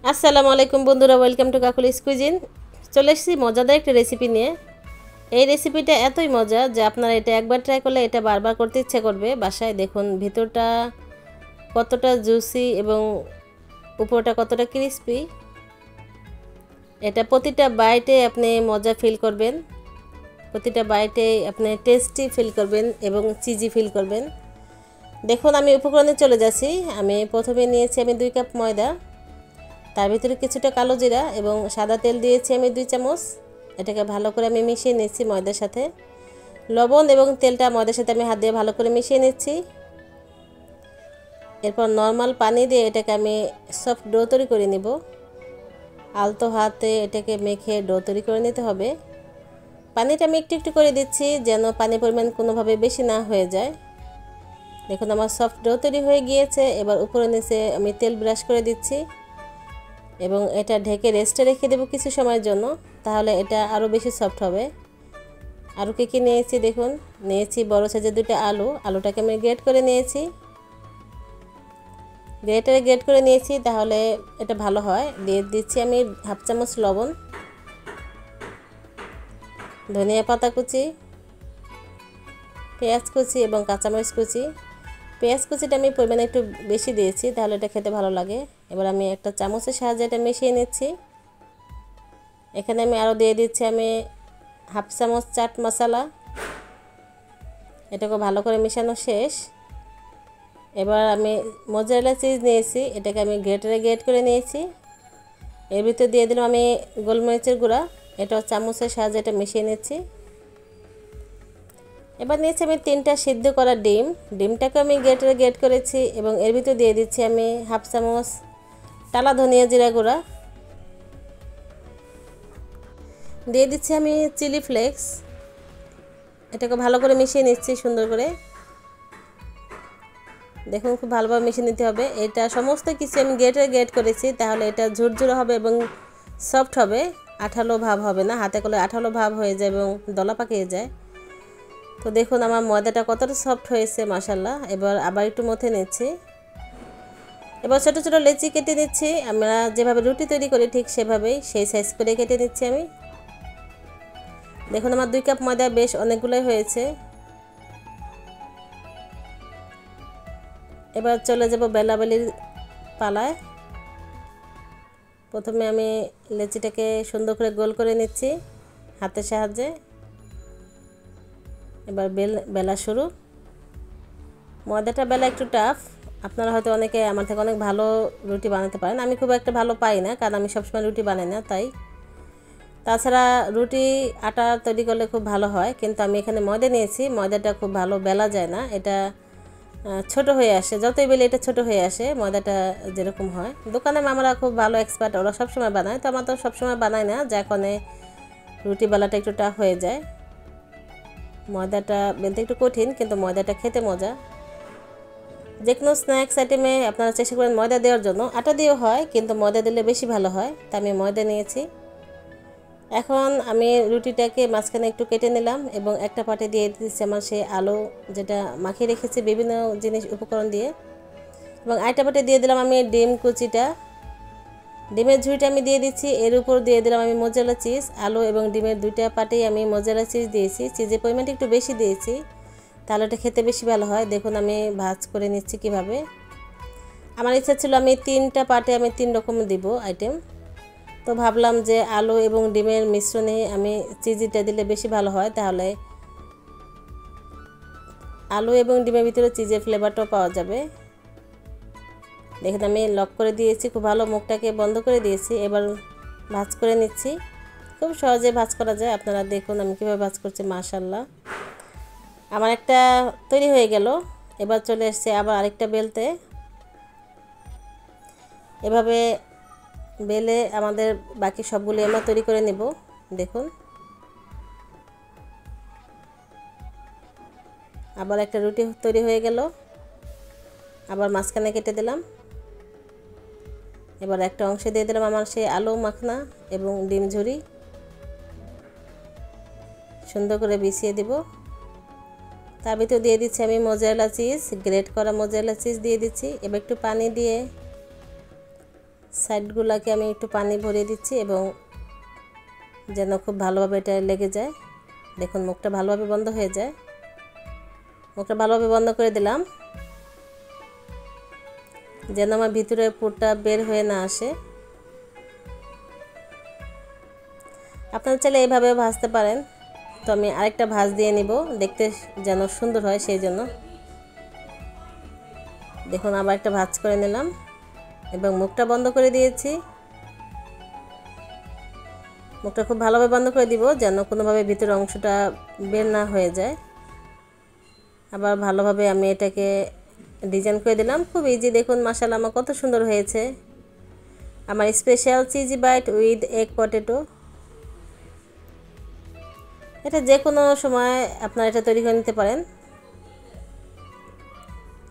আসসালামু আলাইকুম বন্ধুরা, ওয়েলকাম টু কাকুলিস কুইজিন। চলে এসেছি মজাদার একটা রেসিপি নিয়ে। এই রেসিপিটা এতই মজা যে আপনারা এটা একবার ট্রাই করলে এটা বারবার করতে ইচ্ছে করবে বাসায়। দেখুন ভিতরটা কতটা জুসি এবং উপরটা কতটা ক্রিস্পি। এটা প্রতিটা বাইটে আপনি মজা ফিল করবেন, প্রতিটা বাইটে আপনি টেস্টি ফিল করবেন এবং চিজি ফিল করবেন। দেখুন আমি উপকরণে চলে যাচ্ছি। আমি প্রথমে নিয়েছি 2 কাপ ময়দা, তার ভিতরে কিছুটা কালো জিরা এবং সাদা তেল দিয়েছি আমি 2 চামচ। এটাকে ভালো করে আমি মিশিয়ে নিচ্ছি ময়দার সাথে। লবণ এবং তেলটা ময়দার সাথে আমি হাত দিয়ে ভালো করে মিশিয়ে নিচ্ছি। এরপর নর্মাল পানি দিয়ে এটাকে আমি সফট ডো তৈরি করে নিব। আলতো হাতে এটাকে মেখে ডো তৈরি করে নিতে হবে। পানিটা আমি একটু একটু করে দিচ্ছি যেন পানির পরিমাণ কোনোভাবে বেশি না হয়ে যায়। দেখুন আমার সফট ডো তৈরি হয়ে গিয়েছে। এবার উপরে নিচে আমি তেল ব্রাশ করে দিচ্ছি এবং এটা ঢেকে রেস্টে রেখে দেব কিছু সময়ের জন্য, তাহলে এটা আরও বেশি সফট হবে। আরও কী নিয়েছি দেখুন, নিয়েছি বড় সাইজের 2টা আলুটাকে আমি গ্রেট করে নিয়েছি, গ্রেটারে গ্রেট করে নিয়েছি, তাহলে এটা ভালো হয়। দিয়ে দিচ্ছি আমি 1/2 চামচ লবণ, ধনিয়া পাতা কুচি, পেঁয়াজ কুচি এবং কাঁচামরিচ কুচি। পেঁয়াজ কুচিটা আমি পরিমাণে একটু বেশি দিয়েছি, তাহলে এটা খেতে ভালো লাগে। এবার আমি একটা চামচের সাহায্যে এটা মিশিয়ে নিচ্ছি। এখানে আমি আরও দিয়ে দিচ্ছি আমি 1/2 চামচ চাট মশলা। এটাকে ভালো করে মেশানো শেষ। এবার আমি মোজারেলা চিজ নিয়েছি, এটাকে আমি গ্রেটারে গ্রেট করে নিয়েছি। এর ভিতরে দিয়ে দিলাম আমি গোলমরিচের গুঁড়া, এটাও চামচের সাহায্যে এটা মিশিয়ে নিচ্ছি। এবার নিয়েছি আমি 3টা সিদ্ধ করা ডিমটাকে আমি গ্রেটারে গ্রেট করেছি এবং এর ভিতরে দিয়ে দিচ্ছি আমি 1/2 চামচ টালা ধনিয়া জিরা গুঁড়া, দিয়ে দিচ্ছি আমি চিলি ফ্লেক্স। এটাকে ভালো করে মিশিয়ে নিচ্ছি সুন্দর করে। দেখুন খুব ভালোভাবে মিশিয়ে নিতে হবে। এটা সমস্ত কিছু আমি গ্রেটারে গ্রেট করেছি, তাহলে এটা ঝুরঝুরে হবে এবং সফট হবে, আঠালো ভাব হবে না। হাতে করলে আঠালো ভাব হয়ে যায় এবং দলা পাকিয়ে যায়। তো দেখুন আমার ময়দাটা কতটা সফট হয়েছে মাশাআল্লাহ। এবার আবার একটু মথে নিচ্ছি। এবার ছোটো ছোটো লেচি কেটে নিচ্ছি। আমরা যেভাবে রুটি তৈরি করি ঠিক সেভাবেই সেই সাইজ করে কেটে নিচ্ছি আমি। দেখুন আমার 2 কাপ ময়দা বেশ অনেকগুলোই হয়েছে। এবার চলে যাব বেলাবেলির পালায়। প্রথমে আমি লেচিটাকে সুন্দর করে গোল করে নিচ্ছি হাতের সাহায্যে। এবার বেলা শুরু। ময়দাটা বেলা একটু টাফ, আপনারা হয়তো অনেকে আমার থেকে অনেক ভালো রুটি বানাতে পারেন। আমি খুব একটা ভালো পাই না, কারণ আমি সবসময় রুটি বানাই না তাই। তাছাড়া রুটি আটা তৈরি করলে খুব ভালো হয়, কিন্তু আমি এখানে ময়দা নিয়েছি, ময়দাটা খুব ভালো বেলা যায় না, এটা ছোট হয়ে আসে। যতই বেলে এটা ছোট হয়ে আসে ময়দাটা যেরকম হয়। দোকানে মামারা খুব ভালো এক্সপার্ট, ওরা সবসময় বানায়, তো আমার তো সবসময় বানায় না, যার কারণে রুটি বেলাটা একটু টাফ হয়ে যায়। ময়দাটা বেলতে একটু কঠিন, কিন্তু ময়দাটা খেতে মজা। যে কোনো স্ন্যাক্স আইটেমে আপনারা চেষ্টা করেন ময়দা দেওয়ার জন্য। আটা দিয়েও হয়, কিন্তু ময়দা দিলে বেশি ভালো হয়, তাই আমি ময়দা নিয়েছি। এখন আমি রুটিটাকে মাঝখানে একটু কেটে নিলাম এবং একটা পাটে দিয়ে দিচ্ছি আমার সেই আলু যেটা মাখিয়ে রেখেছি বিভিন্ন জিনিস উপকরণ দিয়ে, এবং আরেকটা পাটে দিয়ে দিলাম আমি ডিম কুচিটা। ডিমের ঝুড়িটা আমি দিয়ে দিচ্ছি। এর উপর দিয়ে দিলাম আমি মোজারেলা চিজ। আলু এবং ডিমের 2টা পাটেই আমি মোজারেলা চিজ দিয়েছি। চিজের পরিমাণটা একটু বেশি দিয়েছি, তাহলে এটা খেতে বেশি ভালো হয়। দেখুন আমি ভাজ করে নিচ্ছি কিভাবে। আমার ইচ্ছা ছিল আমি 3টা পাটে আমি 3 রকম দিব আইটেম, তো ভাবলাম যে আলু এবং ডিমের মিশ্রণে আমি চিজিটা দিলে বেশি ভালো হয়, তাহলে আলু এবং ডিমের ভিতরে চিজের ফ্লেভারটাও পাওয়া যাবে। দেখুন আমি লক করে দিয়েছি, খুব ভালো মুখটাকে বন্ধ করে দিয়েছি। এবার ভাজ করে নিচ্ছি। খুব সহজে ভাজ করা যায়, আপনারা দেখুন আমি কীভাবে ভাজ করছি। মাশাআল্লাহ আমার একটা তৈরি হয়ে গেল। এবার চলে এসছে আবার আরেকটা বেলতে। এভাবে বেলে আমাদের বাকি সবগুলি আমরা তৈরি করে নেব। দেখুন আবার একটা রুটি তৈরি হয়ে গেল। আবার মাঝখানে কেটে দিলাম। এবার একটা অংশে দিয়ে দিলাম আমার সেই আলু মাখনা এবং ডিম ঝুরি, সুন্দর করে বিছিয়ে দিব। তার ভিতরে দিয়ে দিচ্ছি আমি মোজারেলা চিজ, গ্রেট করা মোজারেলা চিজ দিয়ে দিচ্ছি। এবার একটু পানি দিয়ে সাইডগুলোকে আমি একটু পানি ভরিয়ে দিচ্ছি এবং যেন খুব ভালোভাবে এটা লেগে যায়। দেখুন মুখটা ভালোভাবে বন্ধ হয়ে যায়। মুখটা ভালোভাবে বন্ধ করে দিলাম যেন আমার ভিতরে পুরটা বের হয়ে না আসে। আপনারা চাইলে এইভাবে ভাজতে পারেন, তো আমি আরেকটা ভাজ দিয়ে নিব দেখতে যেন সুন্দর হয় সেই জন্য। দেখুন আবার একটা ভাজ করে নিলাম এবং মুখটা বন্ধ করে দিয়েছি। মুখটা খুব ভালোভাবে বন্ধ করে দিব যেন কোনোভাবে ভিতরের অংশটা বের না হয়ে যায়। আবার ভালোভাবে আমি এটাকে ডিজাইন করে দিলাম। খুব ইজি, দেখুন মাশাআল্লাহ আমার কত সুন্দর হয়েছে আমার special cheesy bite with egg potato. এটা যে কোনো সময় আপনারা এটা তৈরি করে নিতে পারেন।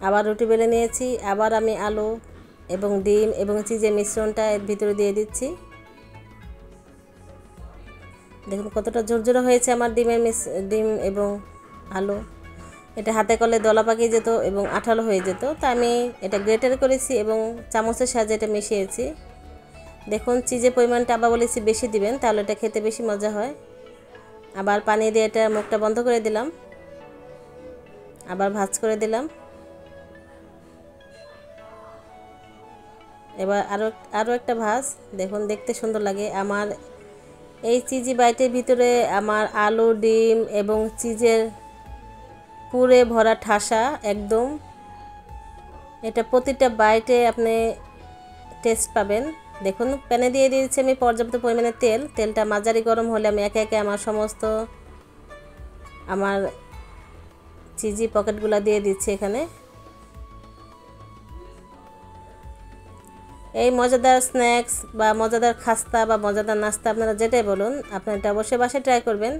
আবার রুটি বেলে নিয়েছি, আবার আমি আলু এবং ডিম এবং চিজের মিশ্রণটা এর ভিতরে দিয়ে দিচ্ছি। দেখুন কতটা ঝরঝরে হয়েছে আমার ডিম এবং আলু। এটা হাতে করলে দলা পাকিয়ে যেত এবং আঠালো হয়ে যেত, তাই আমি এটা গ্রেটার করেছি এবং চামচের সাহায্যে এটা মিশিয়েছি। দেখুন চিজের পরিমাণটা আবার বলেছি বেশি দিবেন, তাহলে এটা খেতে বেশি মজা হয়। আবার পানি দিয়ে এটা মুখটা বন্ধ করে দিলাম, আবার ভাজ করে দিলাম। এবার আরও একটা ভাজ, দেখুন দেখতে সুন্দর লাগে। আমার এই চিজি বাইটের ভিতরে আমার আলু, ডিম এবং চিজের পুরে ভরা ঠাসা একদম। এটা প্রতিটা বাইটে আপনি টেস্ট পাবেন। দেখুন প্যানে দিয়ে দিয়েছি আমি পর্যাপ্ত পরিমাণে তেলটা মাঝারি গরম হলে আমি একে একে আমার সমস্ত চিজি পকেটগুলো দিয়ে দিচ্ছি এখানে। এই মজাদার স্ন্যাক্স বা মজাদার খাস্তা বা মজাদার নাস্তা আপনারা যেটাই বলুন, আপনারা এটা অবশ্যই বাসায় ট্রাই করবেন।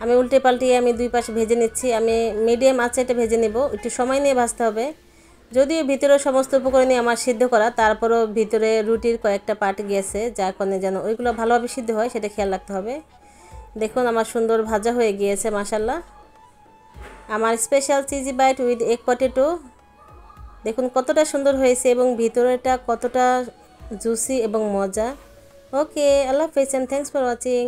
আমি উল্টে পাল্টিয়ে আমি দুই পাশে ভেজে নিচ্ছি। আমি মিডিয়াম আঁচে এটা ভেজে নেব, একটু সময় নিয়ে ভাজতে হবে। যদিও ভিতরে সমস্ত উপকরণই আমার সিদ্ধ করা, তারপরও ভিতরে রুটির কয়েকটা পার্ট গেছে, যার কারণে যেন ওইগুলো ভালোভাবে সিদ্ধ হয় সেটা খেয়াল রাখতে হবে। দেখুন আমার সুন্দর ভাজা হয়ে গিয়েছে মাশাআল্লাহ আমার special cheesy bite with egg potato. দেখুন কতটা সুন্দর হয়েছে এবং ভিতরেটা কতটা জুসি এবং মজা। ওকে, আল্লাহ হাফেজ এন্ড থ্যাঙ্কস ফর ওয়াচিং।